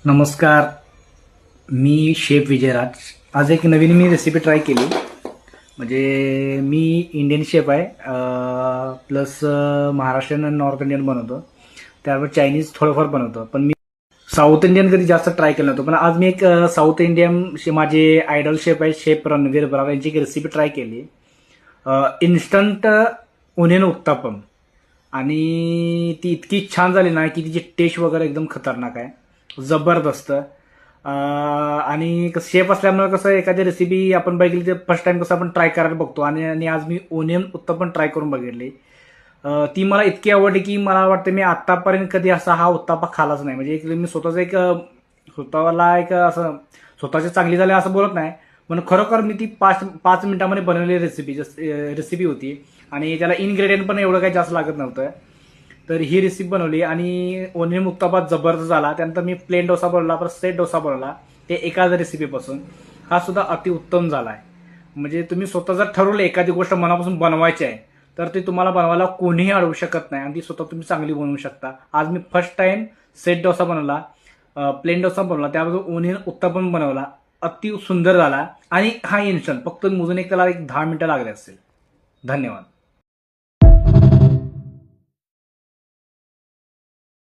नमस्कार. मी शेफ विजयराज. आज एक नवीन मी रेसिपी ट्राय केली. म्हणजे मी इंडियन शेफ आहे, प्लस महाराष्ट्रीयन आणि नॉर्थ इंडियन बनवतो. त्यावर चायनीज थोडंफार बनवतो, पण मी साऊथ इंडियन कधी जास्त ट्राय केलं नव्हतं. पण आज मी एक साऊथ इंडियन माझे आयडल शेफ आहे, शेफ रणवीर बरार यांची एक रेसिपी ट्राय केली. Instant onion uttapam. आणि ती इतकी छान झाली ना की तिची टेस्ट वगैरे एकदम खतरनाक आहे, जबरदस्त. आणि शेफ असल्यामुळे कसं एखादी रेसिपी आपण बघितली तर फर्स्ट टाइम कसं आपण ट्राय करायला बघतो. आणि आज मी ओनियन उत्तपम ट्राय करून बघितली. ती मला इतकी आवडली की मला वाटतं मी आतापर्यंत कधी असा हा उत्तापा खालाच नाही. म्हणजे मी स्वतःच एक स्वतःला एक असं स्वतःची चांगली झाली असं बोलत नाही, पण खरोखर मी ती पाच पाच मिनिटांमध्ये बनवलेली रेसिपी होती. आणि त्याला इन्ग्रेडियंट पण एवढं काही जास्त लागत नव्हतं. तर ही रेसिपी बनवली आणि ओनियन उत्तपा जबरदस्त झाला. त्यानंतर मी प्लेन डोसा बनवला, परत सेट डोसा बनवला, ते एकाच रेसिपीपासून. हा सुद्धा अतिउत्तम झाला आहे. म्हणजे तुम्ही स्वतः जर ठरवलं एखादी गोष्ट मनापासून बनवायची आहे तर ती तुम्हाला बनवायला कोणीही अडवू शकत नाही आणि ती स्वतः तुम्ही चांगली बनवू शकता. आज मी फर्स्ट टाइम सेट डोसा बनवला, प्लेन डोसा बनवला, त्याबरोबर ओनियन उत्तपम बनवला. अति सुंदर झाला आणि हा इन्स्टंट फक्त मोजून एक त्याला एक 10 मिनिटं लागले असेल. धन्यवाद.